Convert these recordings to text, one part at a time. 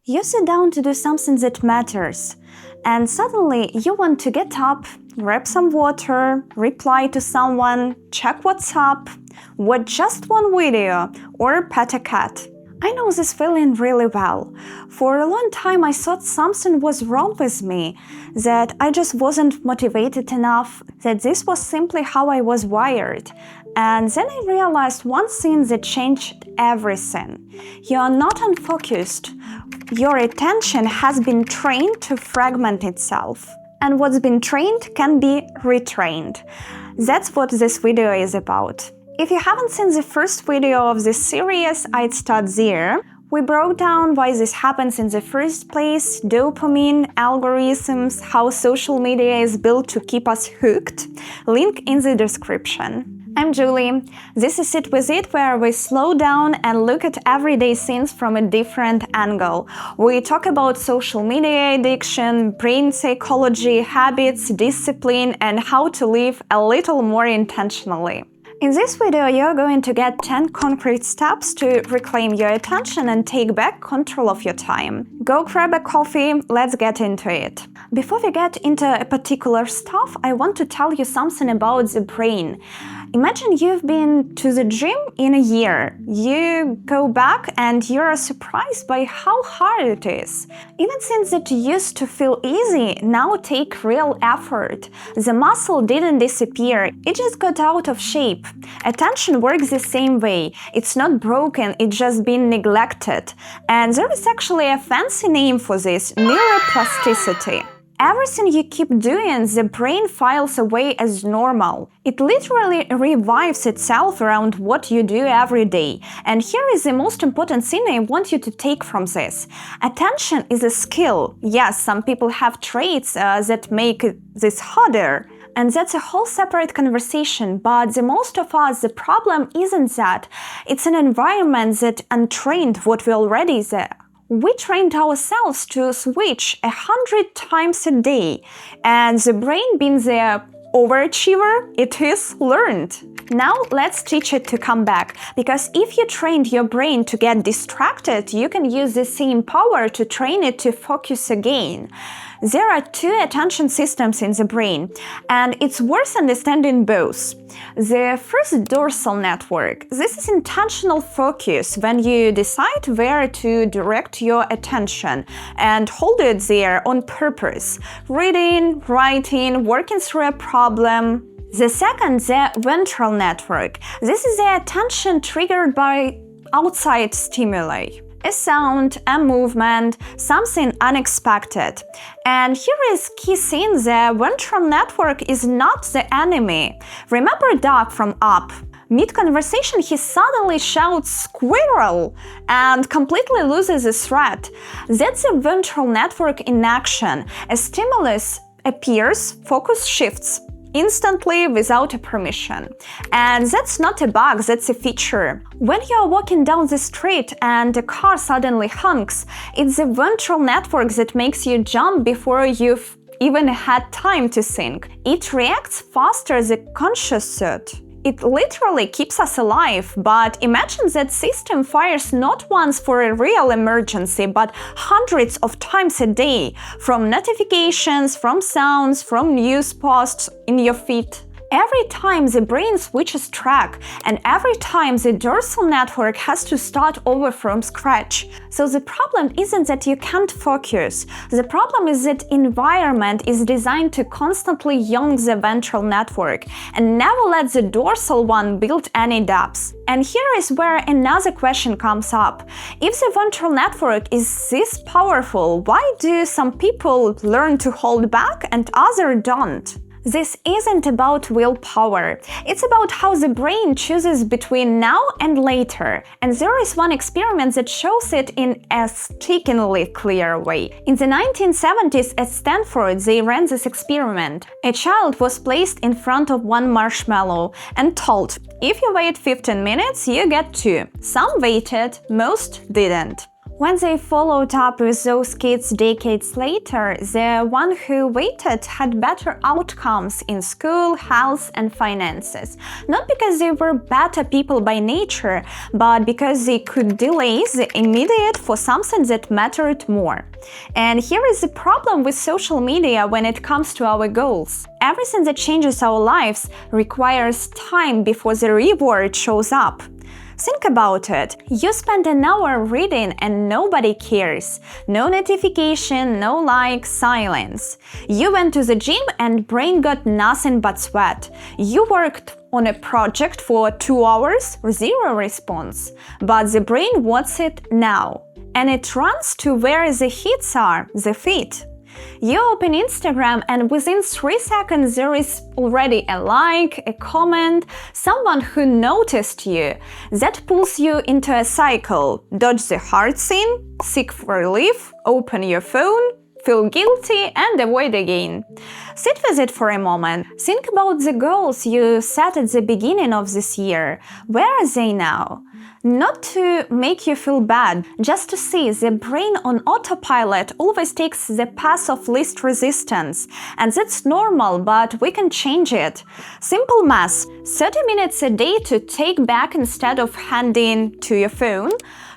You sit down to do something that matters, and suddenly you want to get up, grab some water, reply to someone, check what's up, watch just one video, or pet a cat. I know this feeling really well. For a long time I thought something was wrong with me, that I just wasn't motivated enough, that this was simply how I was wired. And then I realized one thing that changed everything. You are not unfocused. Your attention has been trained to fragment itself. And what's been trained can be retrained. That's what this video is about. If you haven't seen the first video of this series, I'd start there. We broke down why this happens in the first place, dopamine, algorithms, how social media is built to keep us hooked. Link in the description. I'm Julie. This is Sit With It, where we slow down and look at everyday things from a different angle. We talk about social media addiction, brain psychology, habits, discipline, and how to live a little more intentionally. In this video, you're going to get 10 concrete steps to reclaim your attention and take back control of your time. Go grab a coffee, let's get into it. Before we get into a particular stuff, I want to tell you something about the brain. Imagine you've been to the gym in a year. You go back and you're surprised by how hard it is. Even things that used to feel easy now take real effort. The muscle didn't disappear, it just got out of shape. Attention works the same way. It's not broken, it's just been neglected. And there is actually a fancy name for this: neuroplasticity. Everything you keep doing, the brain files away as normal. It literally revives itself around what you do every day. And here is the most important thing I want you to take from this. Attention is a skill. Yes, some people have traits that make this harder. And that's a whole separate conversation, but the most of us, the problem isn't that. It's an environment that untrained what we already there. We trained ourselves to switch 100 times a day, and the brain being the overachiever, it is learned. Now let's teach it to come back, because if you trained your brain to get distracted, you can use the same power to train it to focus again. There are two attention systems in the brain, and it's worth understanding both. The first, dorsal network. This is intentional focus, when you decide where to direct your attention and hold it there on purpose. Reading, writing, working through a problem. The second, the ventral network. This is the attention triggered by outside stimuli. A sound, a movement, something unexpected. And here is key thing: the ventral network is not the enemy. Remember Doug from Up? Mid-conversation he suddenly shouts "squirrel" and completely loses the thread. That's the ventral network in action. A stimulus appears, focus shifts instantly without a permission. And that's not a bug, that's a feature. When you're walking down the street and a car suddenly honks, it's the ventral network that makes you jump before you've even had time to think. It reacts faster than conscious thought. It literally keeps us alive, but imagine that system fires not once for a real emergency, but hundreds of times a day, from notifications, from sounds, from news posts in your feed. Every time the brain switches track, and every time the dorsal network has to start over from scratch. So the problem isn't that you can't focus. The problem is that environment is designed to constantly yank the ventral network and never let the dorsal one build any depth. And here is where another question comes up. If the ventral network is this powerful, why do some people learn to hold back and others don't? This isn't about willpower. It's about how the brain chooses between now and later. And there is one experiment that shows it in a strikingly clear way. In the 1970s at Stanford, they ran this experiment. A child was placed in front of one marshmallow and told, if you wait 15 minutes, you get 2. Some waited, most didn't. When they followed up with those kids decades later, the one who waited had better outcomes in school, health, and finances. Not because they were better people by nature, but because they could delay the immediate for something that mattered more. And here is the problem with social media when it comes to our goals. Everything that changes our lives requires time before the reward shows up. Think about it. You spend an hour reading and nobody cares. No notification, no like, silence. You went to the gym and brain got nothing but sweat. You worked on a project for 2 hours, zero response. But the brain wants it now. And it runs to where the hits are, the feed. You open Instagram and within 3 seconds there is already a like, a comment, someone who noticed you. That pulls you into a cycle. Dodge the hard scene, seek for relief, open your phone, feel guilty and avoid again. Sit with it for a moment. Think about the goals you set at the beginning of this year. Where are they now? Not to make you feel bad, just to see the brain on autopilot always takes the path of least resistance. And that's normal, but we can change it. Simple math: 30 minutes a day to take back instead of handing to your phone,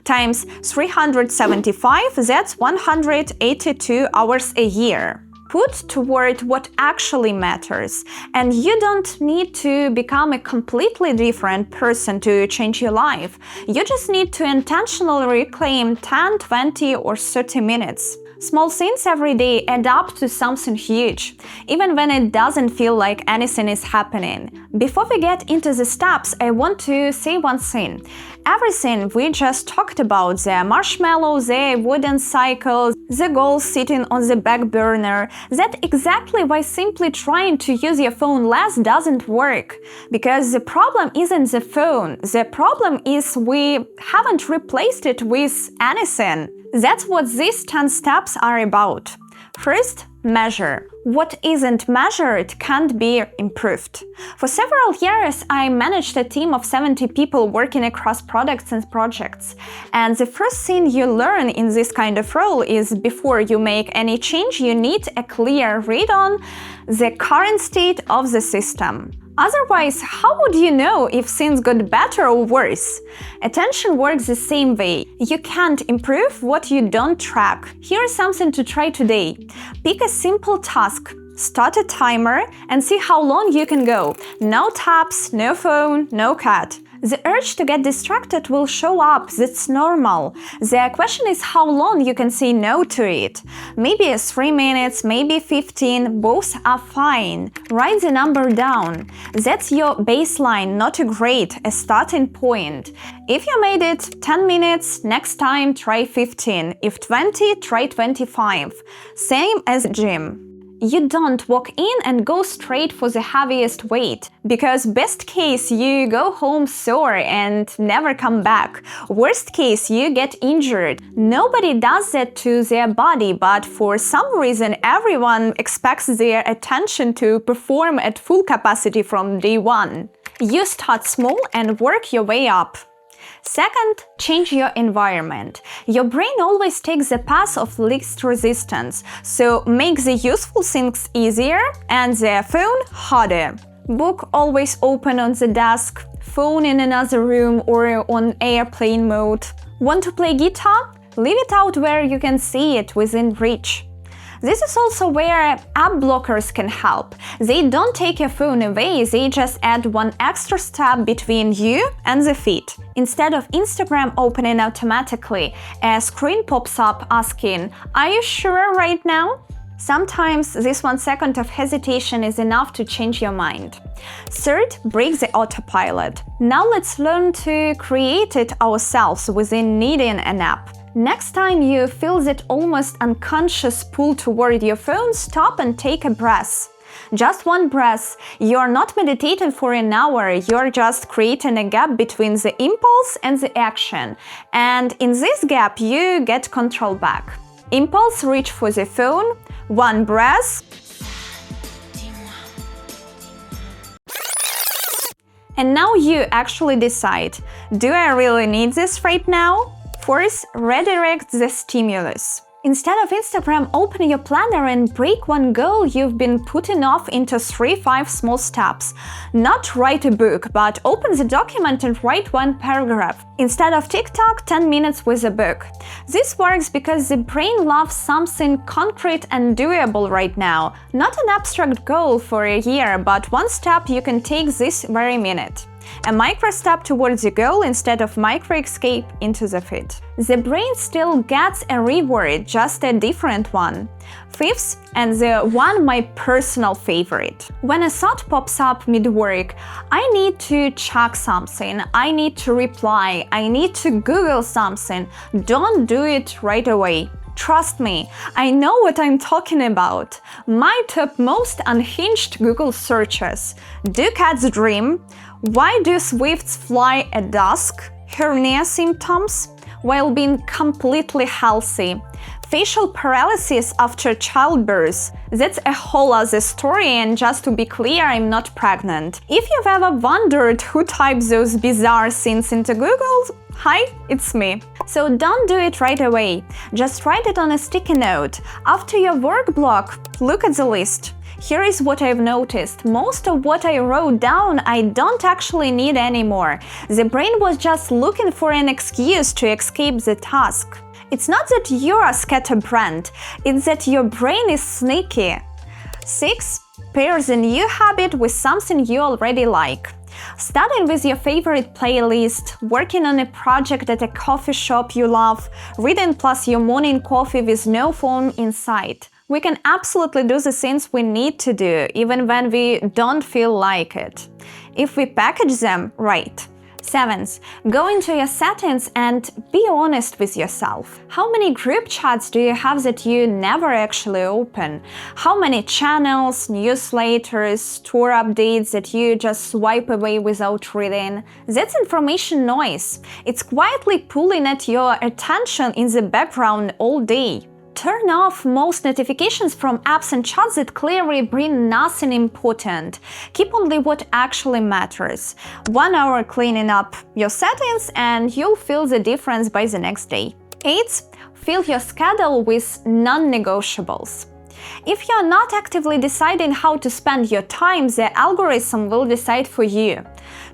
times 375, that's 182 hours a year. Put toward what actually matters. And you don't need to become a completely different person to change your life. You just need to intentionally reclaim 10, 20 or 30 minutes. Small things every day add up to something huge, even when it doesn't feel like anything is happening. Before we get into the steps, I want to say one thing. Everything we just talked about, the marshmallow, the avoidance cycle, the goals sitting on the back burner, that's exactly why simply trying to use your phone less doesn't work. Because the problem isn't the phone, the problem is we haven't replaced it with anything. That's what these 10 steps are about. First, measure. What isn't measured can't be improved. For several years, I managed a team of 70 people working across products and projects. And the first thing you learn in this kind of role is before you make any change, you need a clear read on the current state of the system. Otherwise, how would you know if things got better or worse? Attention works the same way. You can't improve what you don't track. Here's something to try today. Pick a simple task. Start a timer and see how long you can go. No tabs, no phone, no cat. The urge to get distracted will show up, that's normal. The question is how long you can say no to it. Maybe 3 minutes, maybe 15, both are fine. Write the number down. That's your baseline, not a grade, a starting point. If you made it 10 minutes, next time try 15. If 20, try 25. Same as gym. You don't walk in and go straight for the heaviest weight, because best case you go home sore and never come back. Worst case you get injured. Nobody does that to their body, but for some reason everyone expects their attention to perform at full capacity from day one. You start small and work your way up. Second, change your environment. Your brain always takes the path of least resistance, so make the useful things easier and the phone harder. Book always open on the desk, phone in another room or on airplane mode. Want to play guitar? Leave it out where you can see it within reach. This is also where app blockers can help. They don't take your phone away, they just add one extra step between you and the feed. Instead of Instagram opening automatically, a screen pops up asking, "Are you sure right now?" Sometimes this 1 second of hesitation is enough to change your mind. Third, break the autopilot. Now let's learn to create it ourselves without needing an app. Next time you feel that almost unconscious pull toward your phone, stop and take a breath. Just one breath. You're not meditating for an hour, you're just creating a gap between the impulse and the action. And in this gap, you get control back. Impulse, reach for the phone. One breath. And now you actually decide, do I really need this right now? Fourth, redirect the stimulus. Instead of Instagram, open your planner and break one goal you've been putting off into 3-5 small steps. Not write a book, but open the document and write one paragraph. Instead of TikTok, 10 minutes with a book. This works because the brain loves something concrete and doable right now. Not an abstract goal for a year, but one step you can take this very minute. A micro step towards your goal instead of micro escape into the feed. The brain still gets a reward, just a different one. Fifth, and the one my personal favorite. When a thought pops up mid-work, I need to check something, I need to reply, I need to Google something, don't do it right away. Trust me, I know what I'm talking about. My top most unhinged Google searches: do cats dream? Why do swifts fly at dusk? Hernia symptoms while being completely healthy. Facial paralysis after childbirth. That's a whole other story, and just to be clear, I'm not pregnant. If you've ever wondered who types those bizarre things into Google, hi, it's me. So don't do it right away. Just write it on a sticky note. After your work block, look at the list. Here is what I've noticed. Most of what I wrote down I don't actually need anymore. The brain was just looking for an excuse to escape the task. It's not that you're a scatterbrain, it's that your brain is sneaky. 6. Pair the new habit with something you already like. Starting with your favorite playlist, working on a project at a coffee shop you love, reading plus your morning coffee with no phone in sight. We can absolutely do the things we need to do, even when we don't feel like it, if we package them right. 7th, go into your settings and be honest with yourself. How many group chats do you have that you never actually open? How many channels, newsletters, store updates that you just swipe away without reading? That's information noise. It's quietly pulling at your attention in the background all day. Turn off most notifications from apps and chats that clearly bring nothing important. Keep only what actually matters. 1 hour cleaning up your settings and you'll feel the difference by the next day. 8. Fill your schedule with non-negotiables. If you're not actively deciding how to spend your time, the algorithm will decide for you.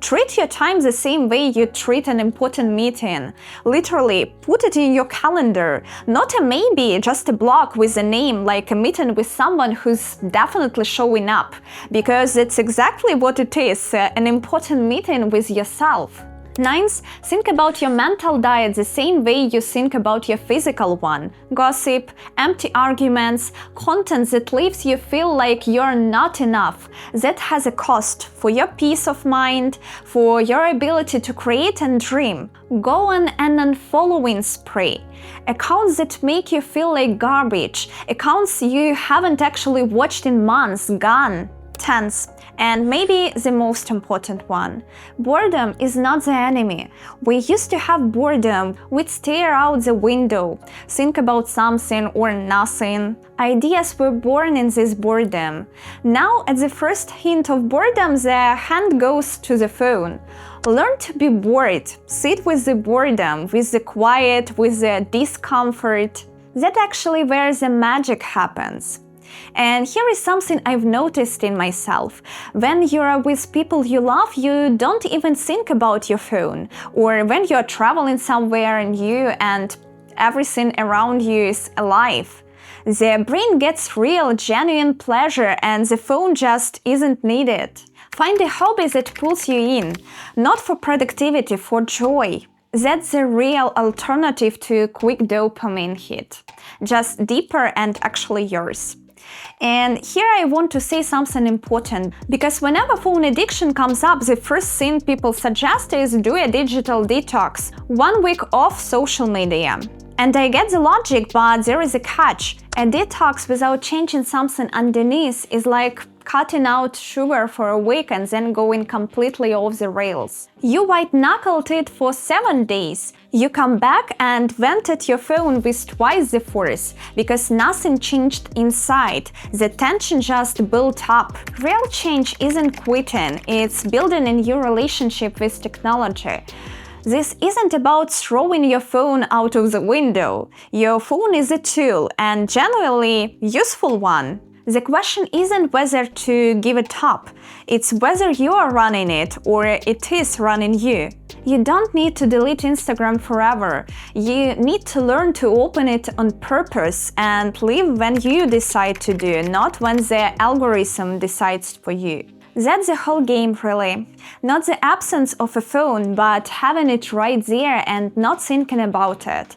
Treat your time the same way you treat an important meeting. Literally, put it in your calendar. Not a maybe, just a block with a name, like a meeting with someone who's definitely showing up. Because it's exactly what it is, an important meeting with yourself. 9th, think about your mental diet the same way you think about your physical one. Gossip, empty arguments, content that leaves you feel like you're not enough. That has a cost for your peace of mind, for your ability to create and dream. Go on an unfollowing spree. Accounts that make you feel like garbage. Accounts you haven't actually watched in months, gone. 10th, and maybe the most important one. Boredom is not the enemy. We used to have boredom. We'd stare out the window, think about something or nothing. Ideas were born in this boredom. Now, at the first hint of boredom, the hand goes to the phone. Learn to be bored. Sit with the boredom, with the quiet, with the discomfort. That's actually where the magic happens. And here is something I've noticed in myself. When you're with people you love, you don't even think about your phone. Or when you're traveling somewhere new and everything around you is alive. The brain gets real, genuine pleasure and the phone just isn't needed. Find a hobby that pulls you in, not for productivity, for joy. That's the real alternative to quick dopamine hit. Just deeper and actually yours. And here I want to say something important, because whenever phone addiction comes up, the first thing people suggest is do a digital detox, 1 week off social media. And I get the logic, but there is a catch. A detox without changing something underneath is like cutting out sugar for a week and then going completely off the rails. You white-knuckled it for 7 days. You come back and vent at your phone with twice the force, because nothing changed inside. The tension just built up. Real change isn't quitting, it's building a new relationship with technology. This isn't about throwing your phone out of the window. Your phone is a tool, and genuinely useful one. The question isn't whether to give it up, it's whether you are running it or it is running you. You don't need to delete Instagram forever. You need to learn to open it on purpose and leave when you decide to do, not when the algorithm decides for you. That's the whole game, really. Not the absence of a phone, but having it right there and not thinking about it.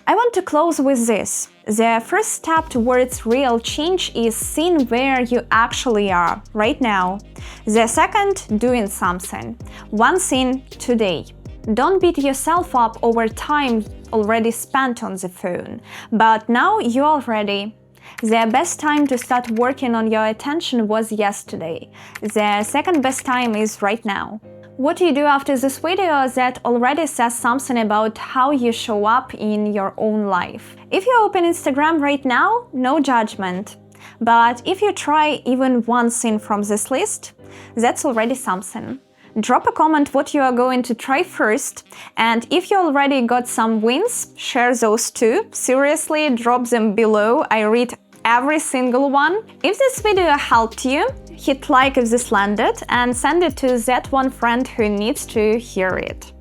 I want to close with this. The first step towards real change is seeing where you actually are right now. The second, doing something. One thing today. Don't beat yourself up over time already spent on the phone. But now you are ready. The best time to start working on your attention was yesterday. The second best time is right now. What you do after this video that already says something about how you show up in your own life. If you open Instagram right now, no judgment. But if you try even one thing from this list, that's already something. Drop a comment what you are going to try first, and if you already got some wins, share those too. Seriously, drop them below. I read every single one. If this video helped you, hit like if this landed and send it to that one friend who needs to hear it.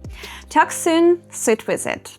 Talk soon, sit with it.